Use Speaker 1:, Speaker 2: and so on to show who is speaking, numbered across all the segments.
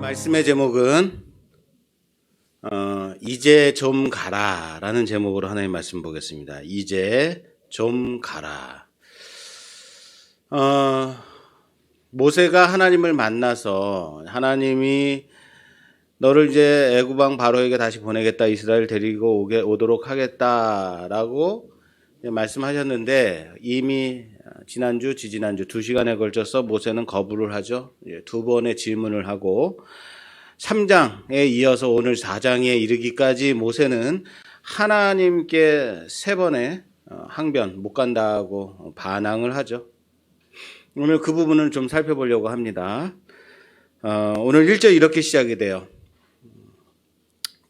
Speaker 1: 말씀의 제목은 이제 좀 가라라는 제목으로 하나님 말씀 보겠습니다. 이제 좀 가라. 모세가 하나님을 만나서 하나님이 너를 이제 애굽 왕 바로에게 다시 보내겠다, 이스라엘 데리고 오도록 하겠다라고 말씀하셨는데 이미 지난주, 지지난주 2시간에 걸쳐서 모세는 거부를 하죠. 2번의 질문을 하고 3장에 이어서 오늘 4장에 이르기까지 모세는 하나님께 3번의 항변 못 간다고 반항을 하죠. 오늘 그 부분을 좀 살펴보려고 합니다. 오늘 1절 이렇게 시작이 돼요.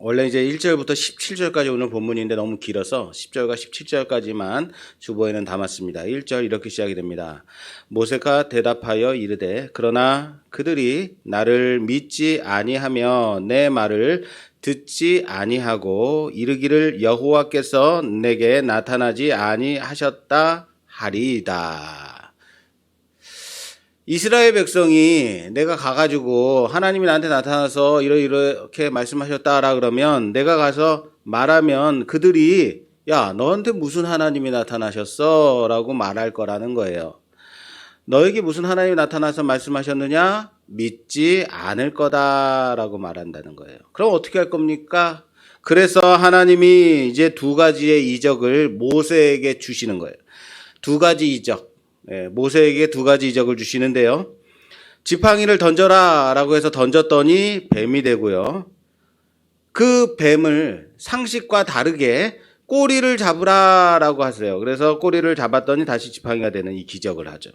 Speaker 1: 원래 이제 1절부터 17절까지 오늘 본문인데 너무 길어서 10절과 17절까지만 주보에는 담았습니다. 1절 이렇게 시작이 됩니다. 모세가 대답하여 이르되 그러나 그들이 나를 믿지 아니하며 내 말을 듣지 아니하고 이르기를 여호와께서 내게 나타나지 아니하셨다 하리이다. 이스라엘 백성이 내가 가가지고 하나님이 나한테 나타나서 이렇게 말씀하셨다라 그러면 내가 가서 말하면 그들이 야 너한테 무슨 하나님이 나타나셨어? 라고 말할 거라는 거예요. 너에게 무슨 하나님이 나타나서 말씀하셨느냐? 믿지 않을 거다라고 말한다는 거예요. 그럼 어떻게 할 겁니까? 그래서 하나님이 이제 2가지의 이적을 모세에게 주시는 거예요. 2가지 이적. 모세에게 2가지 이적을 주시는데요. 지팡이를 던져라 라고 해서 던졌더니 뱀이 되고요. 그 뱀을 상식과 다르게 꼬리를 잡으라 라고 하세요. 그래서 꼬리를 잡았더니 다시 지팡이가 되는 이 기적을 하죠.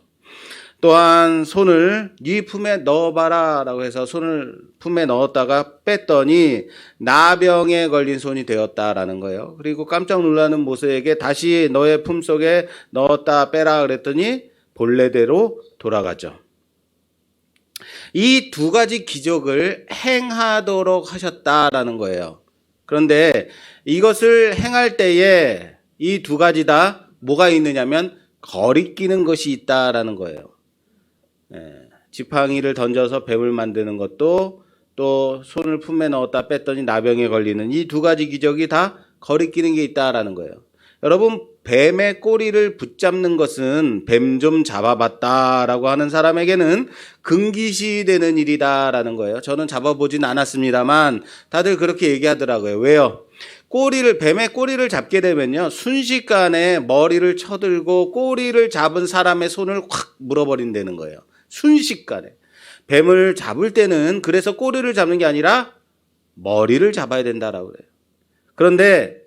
Speaker 1: 또한 손을 네 품에 넣어봐라 라고 해서 손을 품에 넣었다가 뺐더니 나병에 걸린 손이 되었다라는 거예요. 그리고 깜짝 놀라는 모세에게 다시 너의 품속에 넣었다 빼라 그랬더니 본래대로 돌아가죠. 이 2가지 기적을 행하도록 하셨다라는 거예요. 그런데 이것을 행할 때에 이 2가지 다 뭐가 있느냐면 거리끼는 것이 있다라는 거예요. 지팡이를 던져서 뱀을 만드는 것도 또 손을 품에 넣었다 뺐더니 나병에 걸리는 이 2가지 기적이 다 거리끼는 게 있다라는 거예요. 여러분 뱀의 꼬리를 붙잡는 것은 뱀 좀 잡아봤다라고 하는 사람에게는 금기시 되는 일이다라는 거예요. 저는 잡아보진 않았습니다만 다들 그렇게 얘기하더라고요. 왜요? 뱀의 꼬리를 잡게 되면요 순식간에 머리를 쳐들고 꼬리를 잡은 사람의 손을 확 물어버린다는 거예요. 순식간에. 뱀을 잡을 때는 그래서 꼬리를 잡는 게 아니라 머리를 잡아야 된다라고 그래요. 그런데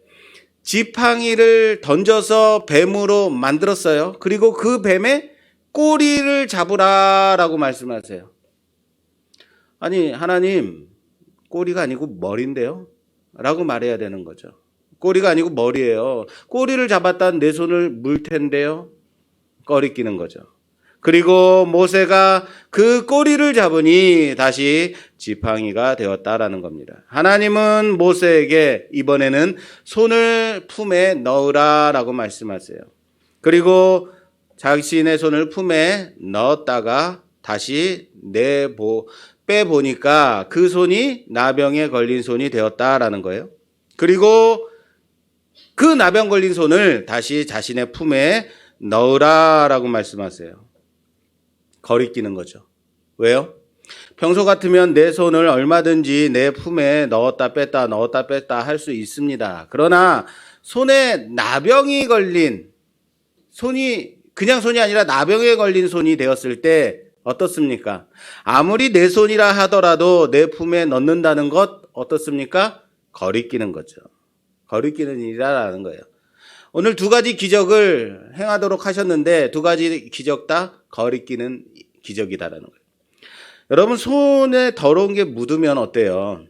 Speaker 1: 지팡이를 던져서 뱀으로 만들었어요. 그리고 그 뱀의 꼬리를 잡으라라고 말씀하세요. 아니 하나님 꼬리가 아니고 머리인데요? 라고 말해야 되는 거죠. 꼬리가 아니고 머리예요. 꼬리를 잡았다는 내 손을 물 텐데요. 꺼리끼는 거죠. 그리고 모세가 그 꼬리를 잡으니 다시 지팡이가 되었다라는 겁니다. 하나님은 모세에게 이번에는 손을 품에 넣으라라고 말씀하세요. 그리고 자신의 손을 품에 넣었다가 다시 빼보니까 그 손이 나병에 걸린 손이 되었다라는 거예요. 그리고 그 나병 걸린 손을 다시 자신의 품에 넣으라라고 말씀하세요. 거리끼는 거죠. 왜요? 평소 같으면 내 손을 얼마든지 내 품에 넣었다 뺐다 할 수 있습니다. 그러나 손에 나병이 걸린 손이 그냥 손이 아니라 나병에 걸린 손이 되었을 때 어떻습니까? 아무리 내 손이라 하더라도 내 품에 넣는다는 것 어떻습니까? 거리끼는 거죠. 거리끼는 일이라는 거예요. 오늘 2가지 기적을 행하도록 하셨는데 2가지 기적 다 거리끼는 기적이다라는 거예요. 여러분 손에 더러운 게 묻으면 어때요?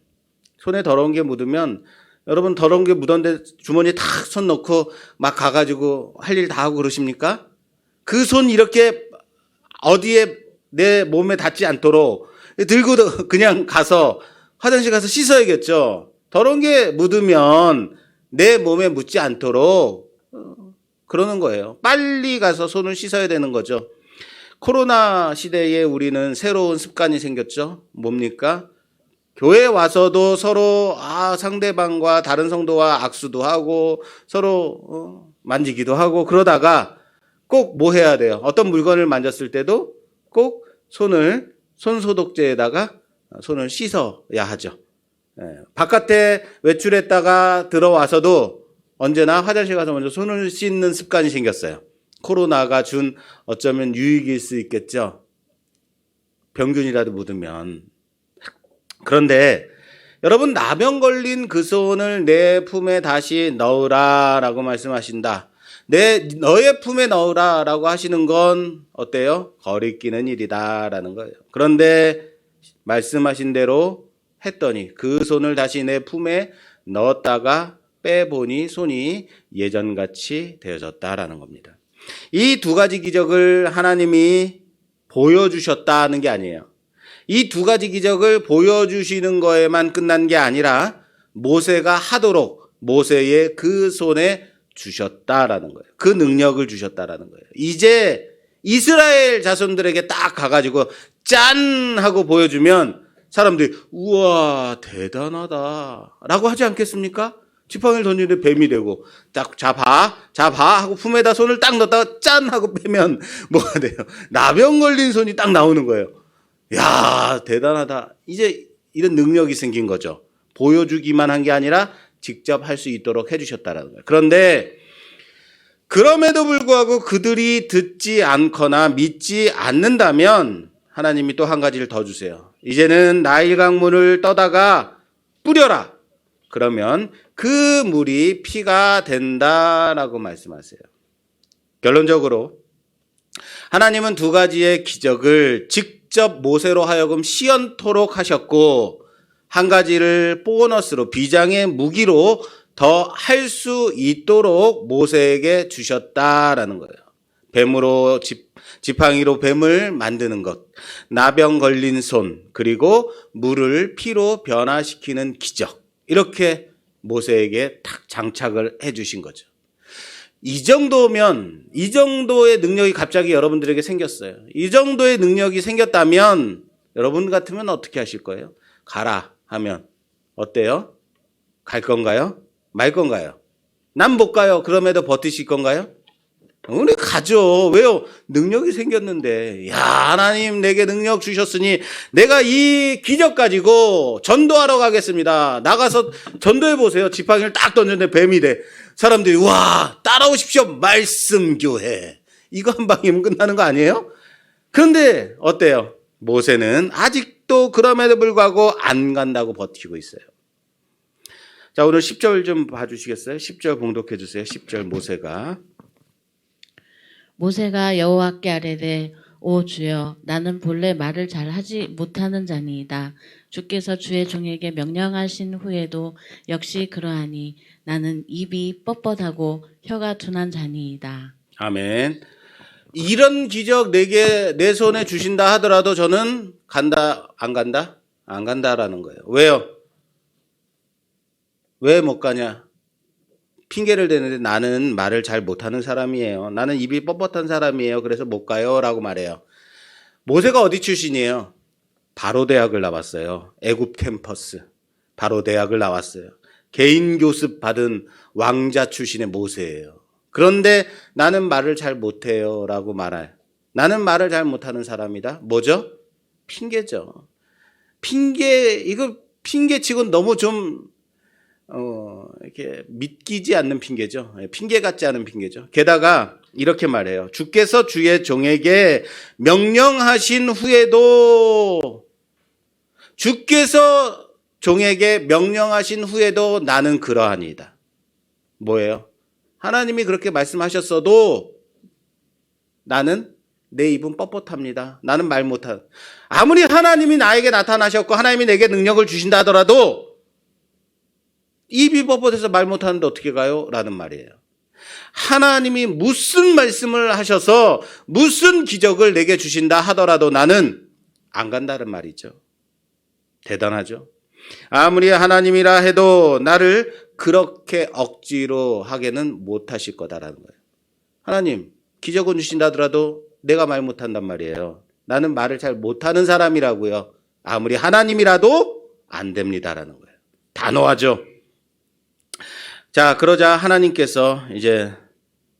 Speaker 1: 손에 더러운 게 묻으면 여러분 더러운 게 묻었는데 주머니에 탁 손 넣고 막 가가지고 할 일 다 하고 그러십니까? 그 손 이렇게 어디에 내 몸에 닿지 않도록 들고 그냥 가서 화장실 가서 씻어야겠죠. 더러운 게 묻으면 내 몸에 묻지 않도록 그러는 거예요. 빨리 가서 손을 씻어야 되는 거죠. 코로나 시대에 우리는 새로운 습관이 생겼죠. 뭡니까? 교회 와서도 서로 상대방과 다른 성도와 악수도 하고 서로 만지기도 하고 그러다가 꼭 뭐 해야 돼요? 어떤 물건을 만졌을 때도 꼭 손 소독제에다가 손을 씻어야 하죠. 바깥에 외출했다가 들어와서도 언제나 화장실 가서 먼저 손을 씻는 습관이 생겼어요. 코로나가 준 어쩌면 유익일 수 있겠죠. 병균이라도 묻으면. 그런데 여러분, 나병 걸린 그 손을 내 품에 다시 넣으라라고 말씀하신다. 너의 품에 넣으라라고 하시는 건 어때요? 거리끼는 일이다라는 거예요. 그런데 말씀하신 대로 했더니 그 손을 다시 내 품에 넣었다가 빼보니 손이 예전같이 되어졌다라는 겁니다. 이 두 가지 기적을 하나님이 보여주셨다는 게 아니에요. 이 두 가지 기적을 보여주시는 거에만 끝난 게 아니라 모세가 하도록 모세의 그 손에 주셨다라는 거예요. 그 능력을 주셨다라는 거예요. 이제 이스라엘 자손들에게 딱 가가지고 짠 하고 보여주면 사람들이 우와 대단하다 라고 하지 않겠습니까? 지팡이를 던지는데 뱀이 되고 딱 자봐 하고 품에다 손을 딱 넣었다가 짠 하고 빼면 뭐가 돼요? 나병 걸린 손이 딱 나오는 거예요. 야 대단하다. 이제 이런 능력이 생긴 거죠. 보여주기만 한 게 아니라 직접 할 수 있도록 해주셨다라는 거예요. 그런데 그럼에도 불구하고 그들이 듣지 않거나 믿지 않는다면 하나님이 또 한 가지를 더 주세요. 이제는 나일 강물을 떠다가 뿌려라. 그러면 그 물이 피가 된다라고 말씀하세요. 결론적으로 하나님은 두 가지의 기적을 직접 모세로 하여금 시연토록 하셨고 한 가지를 보너스로 비장의 무기로 더 할 수 있도록 모세에게 주셨다라는 거예요. 뱀으로 지팡이로 뱀을 만드는 것, 나병 걸린 손, 그리고 물을 피로 변화시키는 기적. 이렇게 모세에게 탁 장착을 해 주신 거죠. 이 정도면, 이 정도의 능력이 갑자기 여러분들에게 생겼어요. 이 정도의 능력이 생겼다면 여러분 같으면 어떻게 하실 거예요? 가라 하면 어때요? 갈 건가요? 말 건가요? 난 못 가요. 그럼에도 버티실 건가요? 우리 가죠. 왜요? 능력이 생겼는데. 야, 하나님 내게 능력 주셨으니 내가 이 기적 가지고 전도하러 가겠습니다. 나가서 전도해 보세요. 지팡이를 딱 던졌는데 뱀이 돼. 사람들이 와 따라오십시오. 말씀교회. 이거 한 방이면 끝나는 거 아니에요? 그런데 어때요? 모세는 아직도 그럼에도 불구하고 안 간다고 버티고 있어요. 자, 오늘 10절 좀 봐주시겠어요? 10절 봉독해 주세요. 10절
Speaker 2: 모세가 여호와께 아뢰되 오 주여 나는 본래 말을 잘하지 못하는 자니이다. 주께서 주의 종에게 명령하신 후에도 역시 그러하니 나는 입이 뻣뻣하고 혀가 둔한 자니이다.
Speaker 1: 아멘. 이런 기적 내 손에 주신다 하더라도 저는 간다, 안 간다? 안 간다라는 거예요. 왜요? 왜 못 가냐? 핑계를 대는데 나는 말을 잘 못하는 사람이에요. 나는 입이 뻣뻣한 사람이에요. 그래서 못 가요. 라고 말해요. 모세가 어디 출신이에요? 바로 대학을 나왔어요. 애굽 캠퍼스. 바로 대학을 나왔어요. 개인 교습 받은 왕자 출신의 모세예요. 그런데 나는 말을 잘 못해요. 라고 말해요. 나는 말을 잘 못하는 사람이다. 뭐죠? 핑계죠. 이거 핑계치고는 너무 좀 이렇게 믿기지 않는 핑계죠. 핑계 같지 않은 핑계죠. 게다가 이렇게 말해요. 주께서 주의 종에게 명령하신 후에도 나는 그러하니이다. 뭐예요? 하나님이 그렇게 말씀하셨어도 나는 내 입은 뻣뻣합니다. 나는 말 못한. 아무리 하나님이 나에게 나타나셨고 하나님이 내게 능력을 주신다 하더라도 입이 뻣뻣해서 말 못하는데 어떻게 가요? 라는 말이에요. 하나님이 무슨 말씀을 하셔서 무슨 기적을 내게 주신다 하더라도 나는 안 간다는 말이죠. 대단하죠. 아무리 하나님이라 해도 나를 그렇게 억지로 하게는 못하실 거다라는 거예요. 하나님 기적은 주신다 하더라도 내가 말 못한단 말이에요. 나는 말을 잘 못하는 사람이라고요. 아무리 하나님이라도 안 됩니다라는 거예요. 단호하죠. 자, 그러자 하나님께서 이제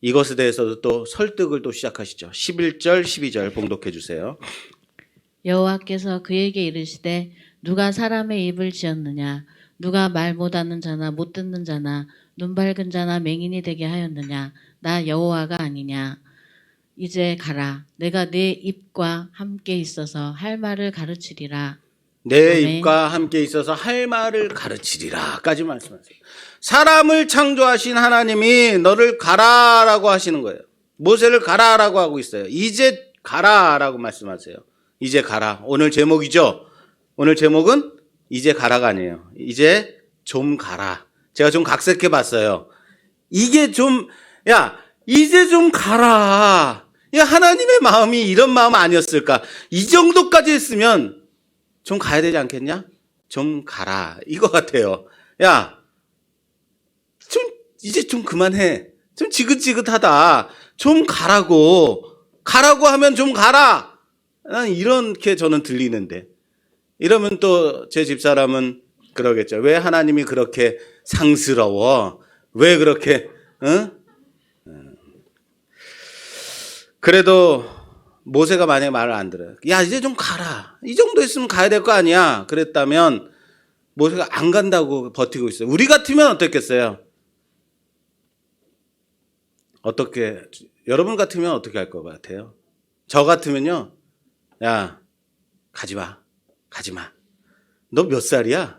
Speaker 1: 이것에 대해서도 또 설득을 또 시작하시죠. 11절, 12절 봉독해 주세요.
Speaker 2: 여호와께서 그에게 이르시되 누가 사람의 입을 지었느냐 누가 말 못하는 자나 못 듣는 자나 눈 밝은 자나 맹인이 되게 하였느냐 나 여호와가 아니냐 이제 가라 내가 네 입과 함께 있어서 할 말을 가르치리라.
Speaker 1: 내
Speaker 2: 아멘.
Speaker 1: 입과 함께 있어서 할 말을 가르치리라까지 말씀하세요. 사람을 창조하신 하나님이 너를 가라라고 하시는 거예요. 모세를 가라라고 하고 있어요. 이제 가라라고 말씀하세요. 이제 가라. 오늘 제목이죠. 오늘 제목은 이제 가라가 아니에요. 이제 좀 가라. 제가 좀 각색해 봤어요. 이게 좀, 야, 이제 좀 가라. 야, 하나님의 마음이 이런 마음 아니었을까? 이 정도까지 했으면 좀 가야 되지 않겠냐? 좀 가라. 이거 같아요. 야, 이제 좀 그만해. 좀 지긋지긋하다. 좀 가라고. 가라고 하면 좀 가라. 난 이렇게 저는 들리는데. 이러면 또 제 집사람은 그러겠죠. 왜 하나님이 그렇게 상스러워? 왜 그렇게, 응? 그래도 모세가 만약에 말을 안 들어요. 야, 이제 좀 가라. 이 정도 있으면 가야 될 거 아니야. 그랬다면 모세가 안 간다고 버티고 있어요. 우리 같으면 어떻겠어요? 어떻게, 여러분 같으면 어떻게 할 것 같아요? 저 같으면요. 야, 가지 마. 가지 마. 너 몇 살이야?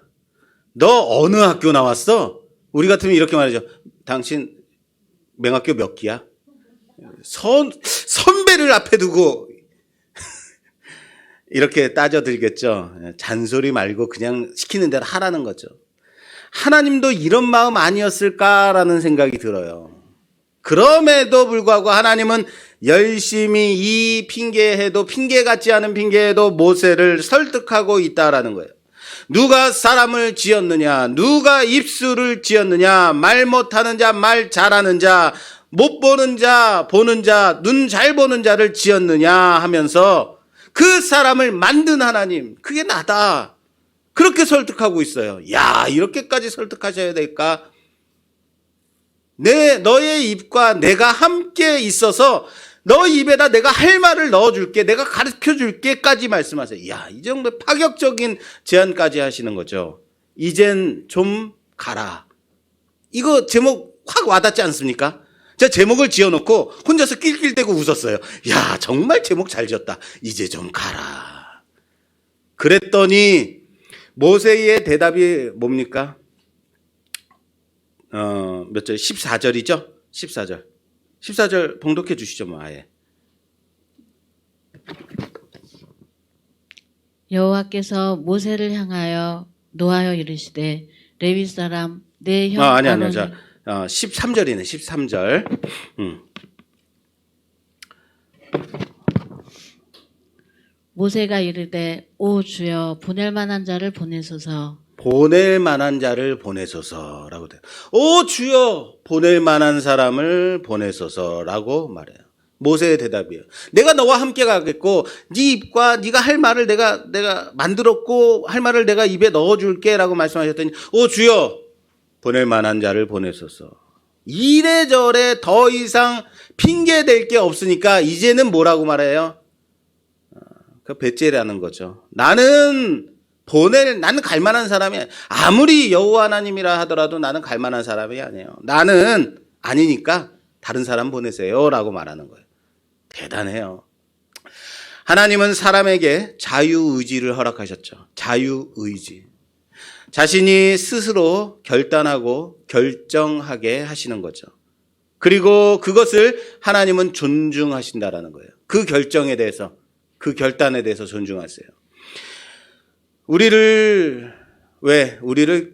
Speaker 1: 너 어느 학교 나왔어? 우리 같으면 이렇게 말하죠. 당신 맹학교 몇 기야? 선배를 앞에 두고 이렇게 따져들겠죠. 잔소리 말고 그냥 시키는 대로 하라는 거죠. 하나님도 이런 마음 아니었을까라는 생각이 들어요. 그럼에도 불구하고 하나님은 열심히 이 핑계해도 핑계 같지 않은 핑계해도 모세를 설득하고 있다라는 거예요. 누가 사람을 지었느냐? 누가 입술을 지었느냐? 말 못하는 자, 말 잘하는 자, 못 보는 자, 보는 자, 눈 잘 보는 자를 지었느냐 하면서 그 사람을 만든 하나님, 그게 나다. 그렇게 설득하고 있어요. 야, 이렇게까지 설득하셔야 될까? 너의 입과 내가 함께 있어서 너 입에다 내가 할 말을 넣어줄게, 내가 가르쳐줄게까지 말씀하세요. 야, 이 정도 파격적인 제안까지 하시는 거죠. 이젠 좀 가라. 이거 제목 확 와닿지 않습니까? 제가 제목을 지어놓고 혼자서 낄낄대고 웃었어요. 야, 정말 제목 잘 지었다. 이제 좀 가라. 그랬더니 모세의 대답이 뭡니까? 몇 절? 14절이죠? 14절. 14절 봉독해 주시죠, 뭐 아예.
Speaker 2: 여호와께서 모세를 향하여 노하여 이르시되 레위 사람 내 형
Speaker 1: 아니.
Speaker 2: 아론이
Speaker 1: 자, 13절이네, 13절.
Speaker 2: 모세가 이르되 오 주여 보낼 만한 자를 보내소서.
Speaker 1: 보낼 만한 자를 보내소서라고 돼요. 오 주여 보낼 만한 사람을 보내소서라고 말해요. 모세의 대답이에요. 내가 너와 함께 가겠고 네 입과 네가 할 말을 내가 만들었고 할 말을 내가 입에 넣어줄게라고 말씀하셨더니 오 주여 보낼 만한 자를 보내소서. 이래저래 더 이상 핑계 댈 게 없으니까 이제는 뭐라고 말해요? 그 배째라는 거죠. 나는 갈만한 사람이 아니에요. 아무리 여호와 하나님이라 하더라도 나는 갈만한 사람이 아니에요. 나는 아니니까 다른 사람 보내세요라고 말하는 거예요. 대단해요. 하나님은 사람에게 자유의지를 허락하셨죠. 자유의지. 자신이 스스로 결단하고 결정하게 하시는 거죠. 그리고 그것을 하나님은 존중하신다라는 거예요. 그 결정에 대해서, 그 결단에 대해서 존중하세요. 우리를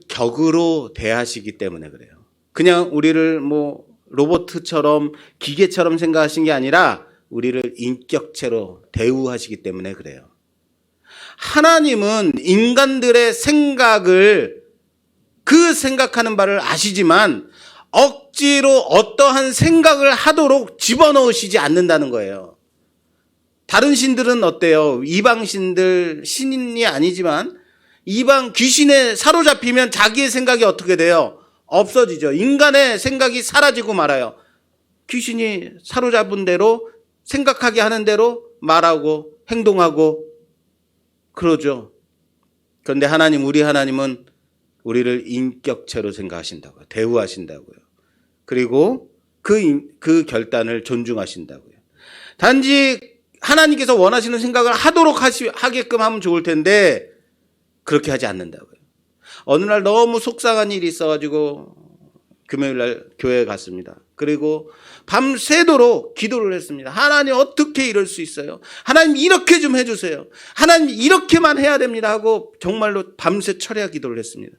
Speaker 1: 격으로 대하시기 때문에 그래요. 그냥 우리를 로봇처럼 기계처럼 생각하신 게 아니라 우리를 인격체로 대우하시기 때문에 그래요. 하나님은 인간들의 생각을 그 생각하는 바를 아시지만 억지로 어떠한 생각을 하도록 집어넣으시지 않는다는 거예요. 다른 신들은 어때요? 이방신들 신이 아니지만 이방 귀신에 사로잡히면 자기의 생각이 어떻게 돼요? 없어지죠. 인간의 생각이 사라지고 말아요. 귀신이 사로잡은 대로 생각하게 하는 대로 말하고 행동하고 그러죠. 그런데 하나님, 우리 하나님은 우리를 인격체로 생각하신다고요. 대우하신다고요. 그리고 그 결단을 존중하신다고요. 단지 하나님께서 원하시는 생각을 하게끔 하면 좋을 텐데 그렇게 하지 않는다고요. 어느 날 너무 속상한 일이 있어가지고 금요일 날 교회에 갔습니다. 그리고 밤새도록 기도를 했습니다. 하나님 어떻게 이럴 수 있어요? 하나님 이렇게 좀 해주세요. 하나님 이렇게만 해야 됩니다 하고 정말로 밤새 철야 기도를 했습니다.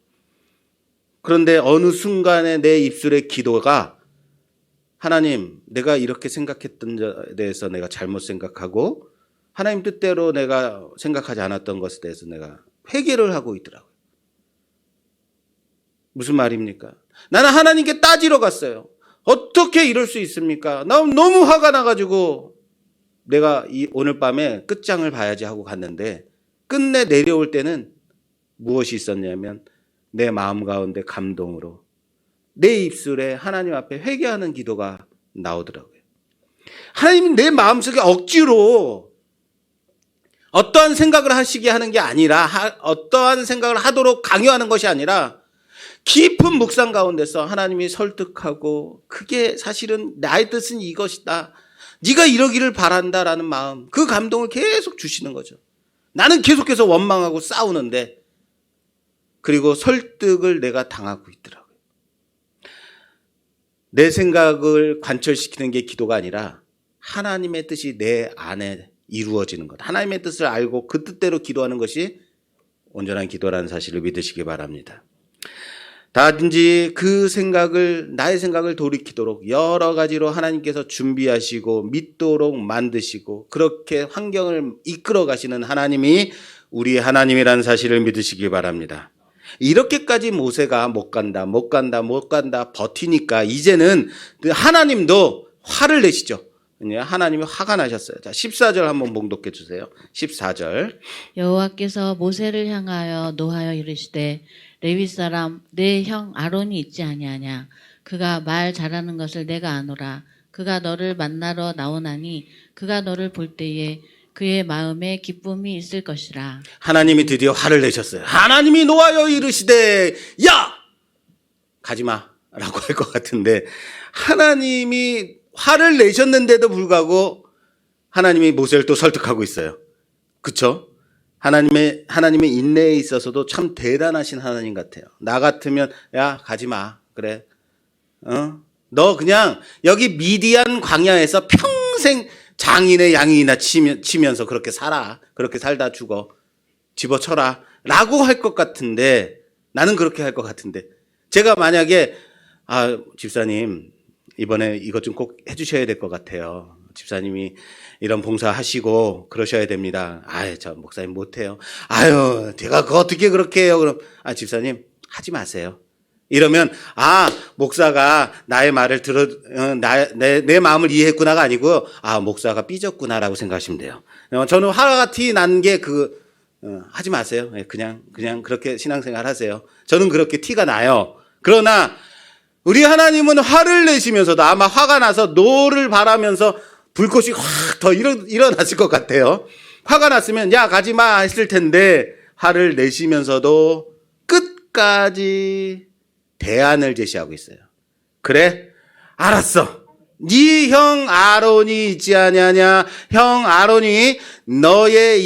Speaker 1: 그런데 어느 순간에 내 입술의 기도가 하나님, 내가 이렇게 생각했던 것에 대해서 내가 잘못 생각하고 하나님 뜻대로 내가 생각하지 않았던 것에 대해서 내가 회개를 하고 있더라고요. 무슨 말입니까? 나는 하나님께 따지러 갔어요. 어떻게 이럴 수 있습니까? 나 너무 화가 나가지고 내가 오늘 밤에 끝장을 봐야지 하고 갔는데 끝내 내려올 때는 무엇이 있었냐면 내 마음 가운데 감동으로 내 입술에 하나님 앞에 회개하는 기도가 나오더라고요. 하나님은 내 마음속에 억지로 어떠한 생각을 하시게 하는 게 아니라 어떠한 생각을 하도록 강요하는 것이 아니라 깊은 묵상 가운데서 하나님이 설득하고 그게 사실은 나의 뜻은 이것이다. 네가 이러기를 바란다라는 마음, 그 감동을 계속 주시는 거죠. 나는 계속해서 원망하고 싸우는데 그리고 설득을 내가 당하고 있더라고요. 내 생각을 관철시키는 게 기도가 아니라 하나님의 뜻이 내 안에 이루어지는 것. 하나님의 뜻을 알고 그 뜻대로 기도하는 것이 온전한 기도라는 사실을 믿으시기 바랍니다. 단지 나의 생각을 돌이키도록 여러 가지로 하나님께서 준비하시고 믿도록 만드시고 그렇게 환경을 이끌어 가시는 하나님이 우리 하나님이라는 사실을 믿으시기 바랍니다. 이렇게까지 모세가 못 간다 버티니까 이제는 하나님도 화를 내시죠. 하나님이 화가 나셨어요. 자, 14절 한번 봉독해 주세요. 14절.
Speaker 2: 여호와께서 모세를 향하여 노하여 이르시되 레위 사람 내 형 아론이 있지 아니하냐? 그가 말 잘하는 것을 내가 아노라. 그가 너를 만나러 나오나니 그가 너를 볼 때에 그의 마음에 기쁨이 있을 것이라.
Speaker 1: 하나님이 드디어 화를 내셨어요. 하나님이 노하여 이르시되 야! 가지마 라고 할 것 같은데 하나님이 화를 내셨는데도 불구하고 하나님이 모세를 또 설득하고 있어요. 그렇죠? 하나님의 인내에 있어서도 참 대단하신 하나님 같아요. 나 같으면 야 가지마 그래. 너 그냥 여기 미디안 광야에서 평생 장인의 양이나 치면서 그렇게 살아. 그렇게 살다 죽어. 집어쳐라 라고 할 것 같은데 나는 그렇게 할 것 같은데 제가 만약에 집사님 이번에 이것 좀 꼭 해주셔야 될 것 같아요. 집사님이 이런 봉사하시고 그러셔야 됩니다. 저 목사님 못해요. 제가 어떻게 그렇게 해요? 그럼 집사님 하지 마세요. 이러면 목사가 나의 말을 내 마음을 이해했구나가 아니고 목사가 삐졌구나라고 생각하시면 돼요. 저는 화가 티 난 게 하지 마세요. 그냥 그렇게 신앙생활 하세요. 저는 그렇게 티가 나요. 그러나 우리 하나님은 화를 내시면서도 아마 화가 나서 노를 바라면서 불꽃이 확 더 일어났을 것 같아요. 화가 났으면 야 가지마 했을 텐데 화를 내시면서도 끝까지 대안을 제시하고 있어요. 그래 알았어. 네 형 아론이 있지 아니하냐? 형 아론이 네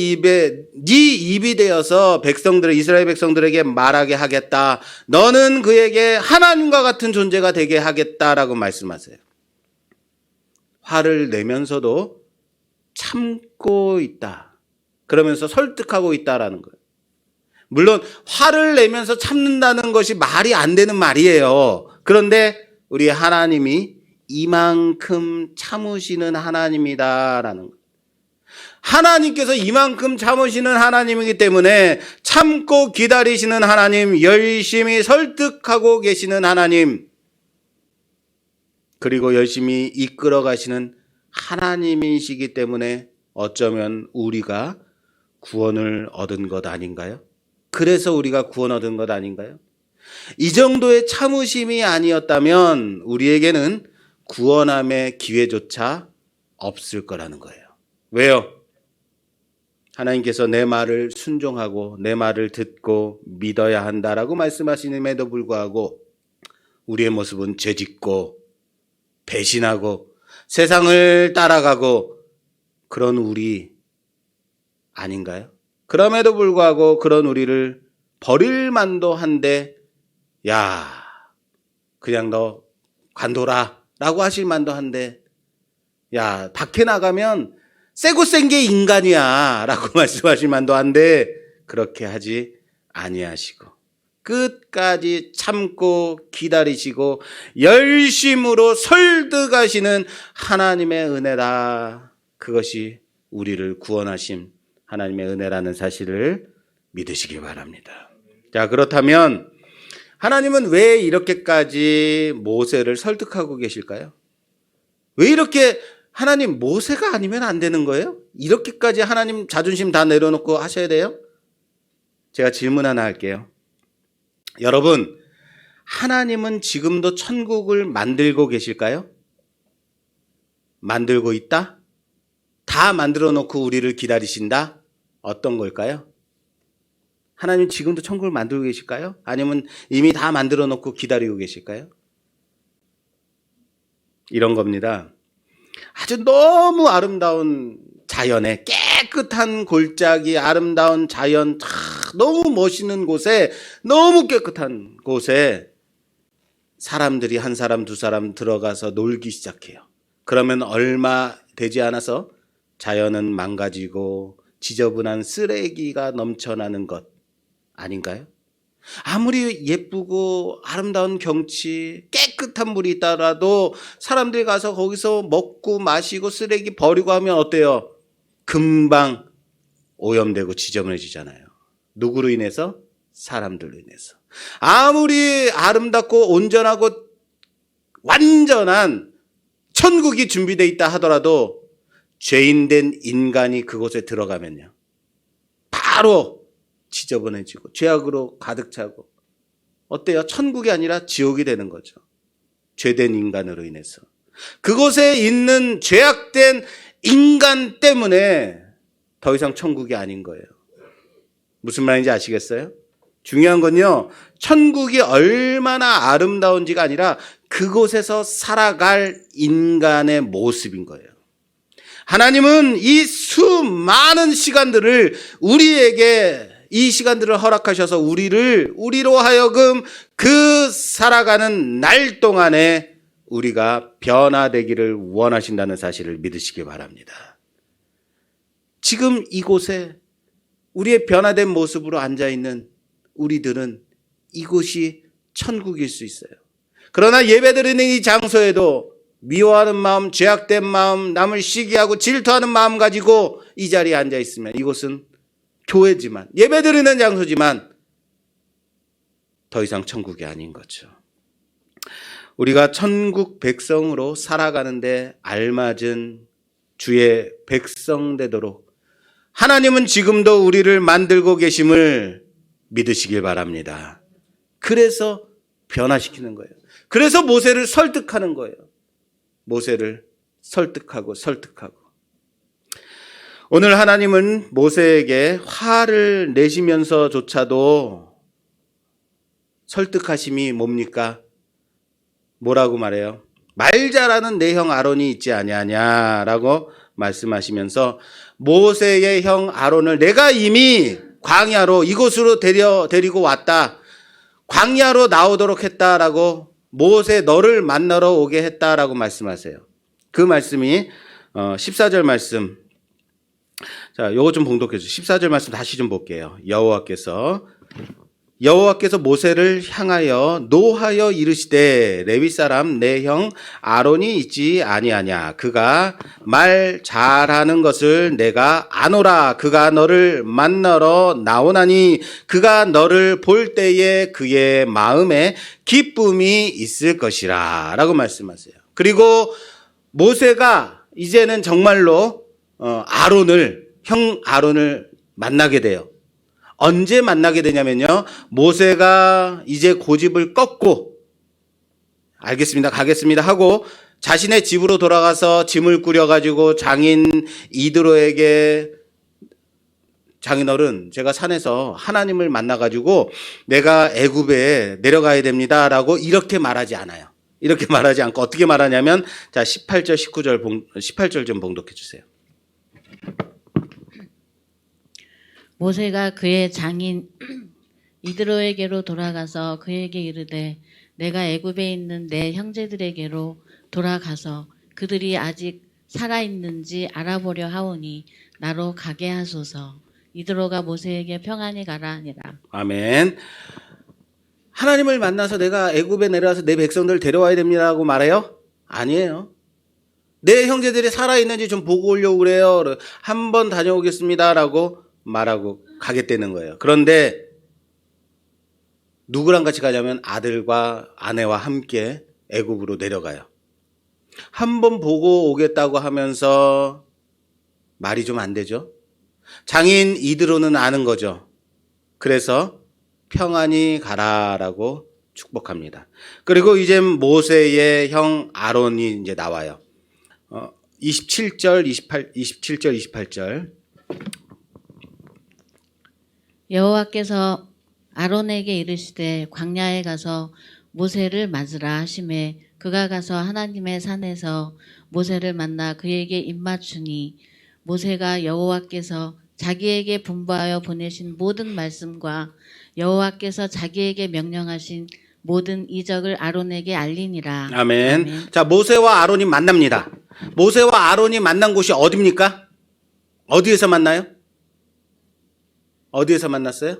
Speaker 1: 입이 되어서 이스라엘 백성들에게 말하게 하겠다. 너는 그에게 하나님과 같은 존재가 되게 하겠다라고 말씀하세요. 화를 내면서도 참고 있다. 그러면서 설득하고 있다라는 거예요. 물론 화를 내면서 참는다는 것이 말이 안 되는 말이에요. 그런데 우리 하나님이 이만큼 참으시는 하나님이다라는 거예요. 하나님께서 이만큼 참으시는 하나님이기 때문에 참고 기다리시는 하나님, 열심히 설득하고 계시는 하나님, 그리고 열심히 이끌어 가시는 하나님이시기 때문에 어쩌면 우리가 구원을 얻은 것 아닌가요? 그래서 우리가 구원 얻은 것 아닌가요? 이 정도의 참으심이 아니었다면 우리에게는 구원함의 기회조차 없을 거라는 거예요. 왜요? 하나님께서 내 말을 순종하고 내 말을 듣고 믿어야 한다라고 말씀하시는데도 불구하고 우리의 모습은 죄짓고 배신하고 세상을 따라가고 그런 우리 아닌가요? 그럼에도 불구하고 그런 우리를 버릴 만도 한데 야 그냥 너 관둬라 라고 하실 만도 한데 야 밖에 나가면 세고 센 게 인간이야 라고 말씀하실 만도 한데 그렇게 하지 아니하시고 끝까지 참고 기다리시고 열심으로 설득하시는 하나님의 은혜다. 그것이 우리를 구원하신 하나님의 은혜라는 사실을 믿으시기 바랍니다. 자, 그렇다면 하나님은 왜 이렇게까지 모세를 설득하고 계실까요? 왜 이렇게 하나님 모세가 아니면 안 되는 거예요? 이렇게까지 하나님 자존심 다 내려놓고 하셔야 돼요? 제가 질문 하나 할게요. 여러분, 하나님은 지금도 천국을 만들고 계실까요? 만들고 있다? 다 만들어 놓고 우리를 기다리신다? 어떤 걸까요? 하나님 지금도 천국을 만들고 계실까요? 아니면 이미 다 만들어 놓고 기다리고 계실까요? 이런 겁니다. 아주 너무 아름다운 자연에 깨끗한 골짜기, 아름다운 자연, 너무 멋있는 곳에, 너무 깨끗한 곳에 사람들이 한 사람, 두 사람 들어가서 놀기 시작해요. 그러면 얼마 되지 않아서 자연은 망가지고 지저분한 쓰레기가 넘쳐나는 것 아닌가요? 아무리 예쁘고 아름다운 경치, 깨끗한 물이 있다라도 사람들이 가서 거기서 먹고 마시고 쓰레기 버리고 하면 어때요? 금방 오염되고 지저분해지잖아요. 누구로 인해서? 사람들로 인해서. 아무리 아름답고 온전하고 완전한 천국이 준비되어 있다 하더라도 죄인된 인간이 그곳에 들어가면요. 바로 지저분해지고 죄악으로 가득 차고 어때요? 천국이 아니라 지옥이 되는 거죠. 죄된 인간으로 인해서. 그곳에 있는 죄악된 인간 때문에 더 이상 천국이 아닌 거예요. 무슨 말인지 아시겠어요? 중요한 건요. 천국이 얼마나 아름다운지가 아니라 그곳에서 살아갈 인간의 모습인 거예요. 하나님은 이 수많은 시간들을 우리에게 이 시간들을 허락하셔서 우리로 하여금 그 살아가는 날 동안에 우리가 변화되기를 원하신다는 사실을 믿으시기 바랍니다. 지금 이곳에 우리의 변화된 모습으로 앉아있는 우리들은 이곳이 천국일 수 있어요. 그러나 예배드리는 이 장소에도 미워하는 마음, 죄악된 마음, 남을 시기하고 질투하는 마음 가지고 이 자리에 앉아있으면 이곳은 교회지만 예배드리는 장소지만 더 이상 천국이 아닌 거죠. 우리가 천국 백성으로 살아가는데 알맞은 주의 백성 되도록 하나님은 지금도 우리를 만들고 계심을 믿으시길 바랍니다. 그래서 변화시키는 거예요. 그래서 모세를 설득하는 거예요. 모세를 설득하고 오늘 하나님은 모세에게 화를 내시면서조차도 설득하심이 뭡니까? 뭐라고 말해요? 말 잘하는 내 형 아론이 있지 아니하냐라고 말씀하시면서 모세의 형 아론을 내가 이미 광야로 이곳으로 데리고 왔다. 광야로 나오도록 했다라고 모세 너를 만나러 오게 했다라고 말씀하세요. 그 말씀이 14절 말씀. 자, 요거 좀 봉독해 주세요. 14절 말씀 다시 좀 볼게요. 여호와께서 모세를 향하여 노하여 이르시되 레위 사람 내 형 아론이 있지 아니하냐. 그가 말 잘하는 것을 내가 아노라. 그가 너를 만나러 나오나니 그가 너를 볼 때에 그의 마음에 기쁨이 있을 것이라 라고 말씀하세요. 그리고 모세가 이제는 정말로 형 아론을 만나게 돼요. 언제 만나게 되냐면요. 모세가 이제 고집을 꺾고 알겠습니다. 가겠습니다 하고 자신의 집으로 돌아가서 짐을 꾸려가지고 장인 이드로에게 장인어른 제가 산에서 하나님을 만나가지고 내가 애굽에 내려가야 됩니다라고 이렇게 말하지 않아요. 이렇게 말하지 않고 어떻게 말하냐면 자 18절 19절 18절 좀 봉독해 주세요.
Speaker 2: 모세가 그의 장인 이드로에게로 돌아가서 그에게 이르되 내가 애굽에 있는 내 형제들에게로 돌아가서 그들이 아직 살아있는지 알아보려 하오니 나로 가게 하소서. 이드로가 모세에게 평안히 가라 하니라.
Speaker 1: 아멘. 하나님을 만나서 내가 애굽에 내려와서 내 백성들을 데려와야 됩니다라고 말해요? 아니에요. 내 형제들이 살아있는지 좀 보고 오려고 그래요. 한번 다녀오겠습니다라고 말하고 가겠다는 거예요. 그런데 누구랑 같이 가냐면 아들과 아내와 함께 애굽으로 내려가요. 한번 보고 오겠다고 하면서 말이 좀 안 되죠. 장인 이드로는 아는 거죠. 그래서 평안히 가라라고 축복합니다. 그리고 이제 모세의 형 아론이 이제 나와요. 27절, 28절.
Speaker 2: 여호와께서 아론에게 이르시되 광야에 가서 모세를 맞으라 하시매 그가 가서 하나님의 산에서 모세를 만나 그에게 입맞추니 모세가 여호와께서 자기에게 분부하여 보내신 모든 말씀과 여호와께서 자기에게 명령하신 모든 이적을 아론에게 알리니라.
Speaker 1: 아멘.
Speaker 2: 아멘.
Speaker 1: 자, 모세와 아론이 만납니다. 모세와 아론이 만난 곳이 어디입니까? 어디에서 만나요? 어디에서 만났어요?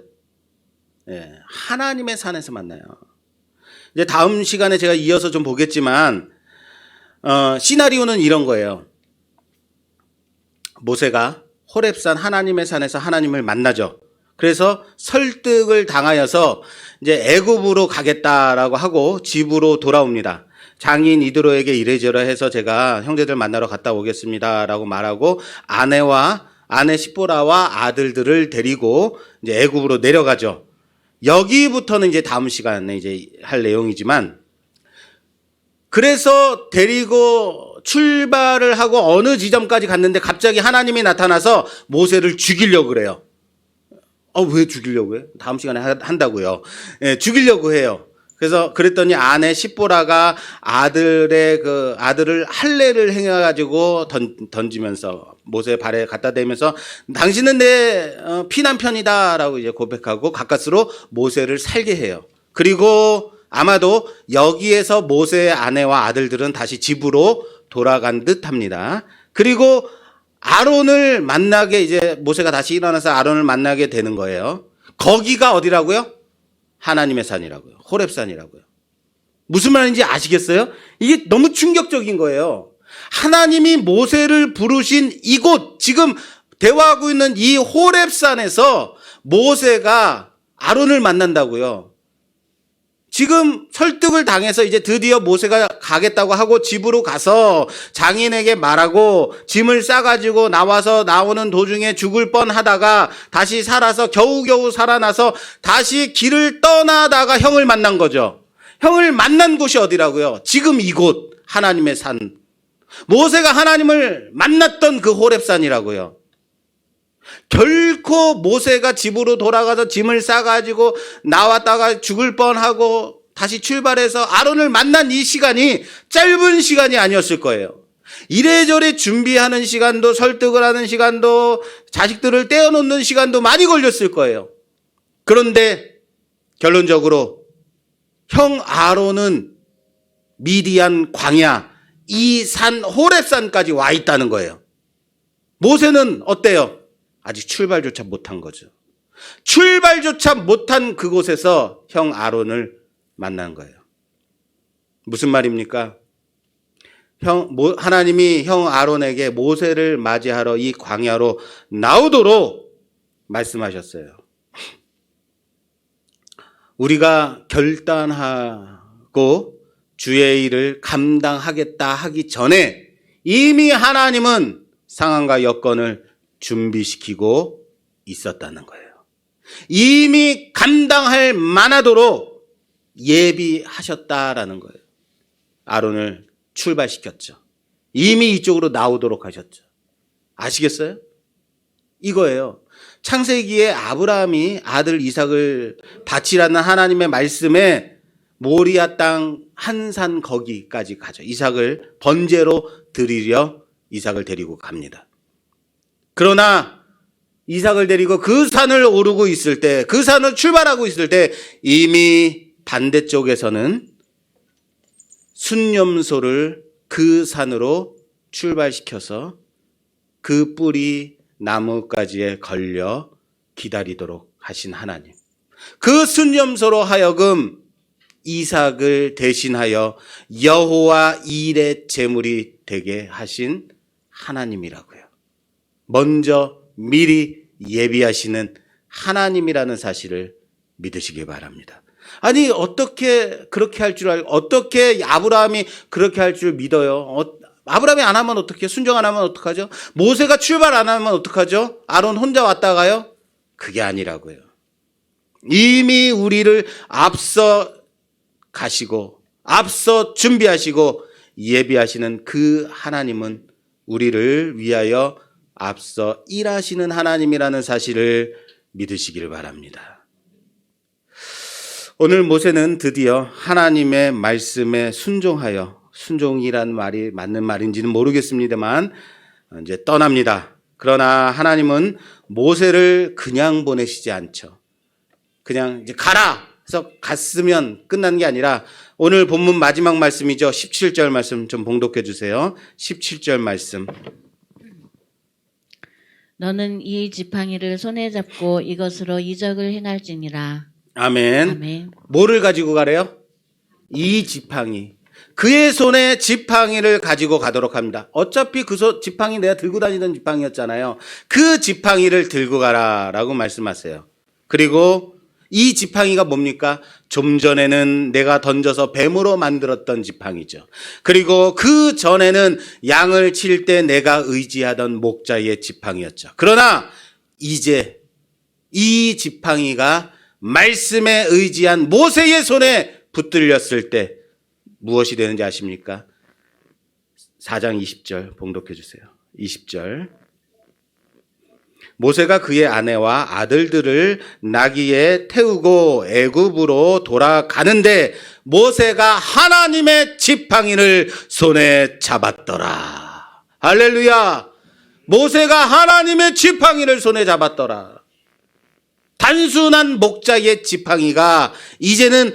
Speaker 1: 예, 하나님의 산에서 만나요. 이제 다음 시간에 제가 이어서 좀 보겠지만, 시나리오는 이런 거예요. 모세가 호렙산 하나님의 산에서 하나님을 만나죠. 그래서 설득을 당하여서 이제 애굽으로 가겠다라고 하고 집으로 돌아옵니다. 장인 이드로에게 이래저래 해서 제가 형제들 만나러 갔다 오겠습니다라고 말하고 아내 시보라와 아들들을 데리고 이제 애굽으로 내려가죠. 여기부터는 이제 다음 시간에 이제 할 내용이지만, 그래서 데리고 출발을 하고 어느 지점까지 갔는데 갑자기 하나님이 나타나서 모세를 죽이려고 그래요. 왜 죽이려고 해요? 다음 시간에 한다고요. 예, 죽이려고 해요. 그래서 그랬더니 아내 시보라가 아들을 할례를 행해가지고 던지면서 모세 발에 갖다 대면서 당신은 내 피남편이다라고 이제 고백하고 가까스로 모세를 살게 해요. 그리고 아마도 여기에서 모세의 아내와 아들들은 다시 집으로 돌아간 듯합니다. 그리고 아론을 만나게 이제 모세가 다시 일어나서 아론을 만나게 되는 거예요. 거기가 어디라고요? 하나님의 산이라고요. 호렙산이라고요. 무슨 말인지 아시겠어요? 이게 너무 충격적인 거예요. 하나님이 모세를 부르신 이곳, 지금 대화하고 있는 이 호렙산에서 모세가 아론을 만난다고요. 지금 설득을 당해서 이제 드디어 모세가 가겠다고 하고 집으로 가서 장인에게 말하고 짐을 싸가지고 나오는 도중에 죽을 뻔하다가 다시 살아서 겨우겨우 살아나서 다시 길을 떠나다가 형을 만난 거죠. 형을 만난 곳이 어디라고요? 지금 이곳 하나님의 산. 모세가 하나님을 만났던 그 호렙산이라고요. 결코 모세가 집으로 돌아가서 짐을 싸가지고 나왔다가 죽을 뻔하고 다시 출발해서 아론을 만난 이 시간이 짧은 시간이 아니었을 거예요. 이래저래 준비하는 시간도 설득을 하는 시간도 자식들을 떼어놓는 시간도 많이 걸렸을 거예요. 그런데 결론적으로 형 아론은 미디안 광야 이 산 호렙산까지 와 있다는 거예요. 모세는 어때요? 아직 출발조차 못한 거죠. 출발조차 못한 그곳에서 형 아론을 만난 거예요. 무슨 말입니까? 하나님이 형 아론에게 모세를 맞이하러 이 광야로 나오도록 말씀하셨어요. 우리가 결단하고 주의 일을 감당하겠다 하기 전에 이미 하나님은 상황과 여건을 준비시키고 있었다는 거예요. 이미 감당할 만하도록 예비하셨다라는 거예요. 아론을 출발시켰죠. 이미 이쪽으로 나오도록 하셨죠. 아시겠어요? 이거예요. 창세기에 아브라함이 아들 이삭을 바치라는 하나님의 말씀에 모리아 땅 한산 거기까지 가죠. 이삭을 번제로 드리려 이삭을 데리고 갑니다. 그러나 이삭을 데리고 그 산을 오르고 있을 때, 그 산을 출발하고 있을 때 이미 반대쪽에서는 순념소를 그 산으로 출발시켜서 그 뿔이 나뭇가지에 걸려 기다리도록 하신 하나님. 그 순념소로 하여금 이삭을 대신하여 여호와 일의 제물이 되게 하신 하나님이라고요. 먼저 미리 예비하시는 하나님이라는 사실을 믿으시기 바랍니다. 아니 어떻게 그렇게 할 줄 알고, 어떻게 아브라함이 그렇게 할 줄 믿어요? 아브라함이 안 하면 어떻게, 순종 안 하면 어떡하죠? 모세가 출발 안 하면 어떡하죠? 아론 혼자 왔다가요? 그게 아니라고요. 이미 우리를 앞서 가시고 앞서 준비하시고 예비하시는 그 하나님은 우리를 위하여 앞서 일하시는 하나님이라는 사실을 믿으시기를 바랍니다. 오늘 모세는 드디어 하나님의 말씀에 순종하여, 순종이란 말이 맞는 말인지는 모르겠습니다만 이제 떠납니다. 그러나 하나님은 모세를 그냥 보내시지 않죠. 그냥 이제 가라 해서 갔으면 끝난 게 아니라 오늘 본문 마지막 말씀이죠. 17절 말씀 좀 봉독해 주세요. 17절 말씀.
Speaker 2: 너는 이 지팡이를 손에 잡고 이것으로 이적을 행할지니라.
Speaker 1: 아멘.
Speaker 2: 아멘.
Speaker 1: 뭐를 가지고 가래요? 이 지팡이. 그의 손에 지팡이를 가지고 가도록 합니다. 어차피 그 지팡이 내가 들고 다니던 지팡이였잖아요. 그 지팡이를 들고 가라라고 말씀하세요. 그리고 이 지팡이가 뭡니까? 좀 전에는 내가 던져서 뱀으로 만들었던 지팡이죠. 그리고 그 전에는 양을 칠 때 내가 의지하던 목자의 지팡이였죠. 그러나 이제 이 지팡이가 말씀에 의지한 모세의 손에 붙들렸을 때 무엇이 되는지 아십니까? 4장 20절 봉독해 주세요. 20절. 모세가 그의 아내와 아들들을 나귀에 태우고 애굽으로 돌아가는데 모세가 하나님의 지팡이를 손에 잡았더라. 할렐루야. 모세가 하나님의 지팡이를 손에 잡았더라. 단순한 목자의 지팡이가 이제는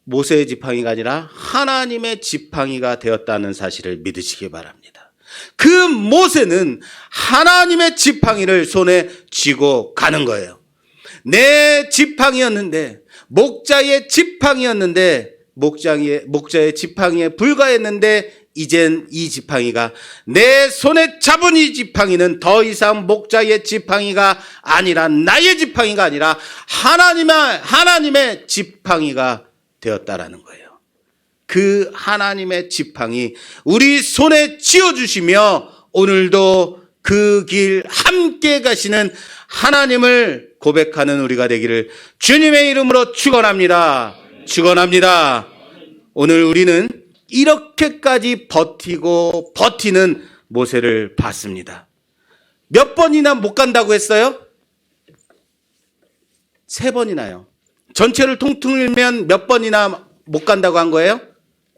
Speaker 1: 모세의 지팡이가 아니라 하나님의 지팡이가 되었다는 사실을 믿으시기 바랍니다. 그 모세는 하나님의 지팡이를 손에 쥐고 가는 거예요. 내 지팡이였는데, 목자의 지팡이였는데, 목자의 지팡이에 불과했는데 이젠 이 지팡이가, 내 손에 잡은 이 지팡이는 더 이상 목자의 지팡이가 아니라, 나의 지팡이가 아니라 하나님의 지팡이가 되었다라는 거예요. 그 하나님의 지팡이 우리 손에 쥐어주시며 오늘도 그 길 함께 가시는 하나님을 고백하는 우리가 되기를 주님의 이름으로 축원합니다. 축원합니다. 오늘 우리는 이렇게까지 버티고 버티는 모세를 봤습니다. 몇 번이나 못 간다고 했어요? 3번이나요. 전체를 통틀면 몇 번이나 못 간다고 한 거예요?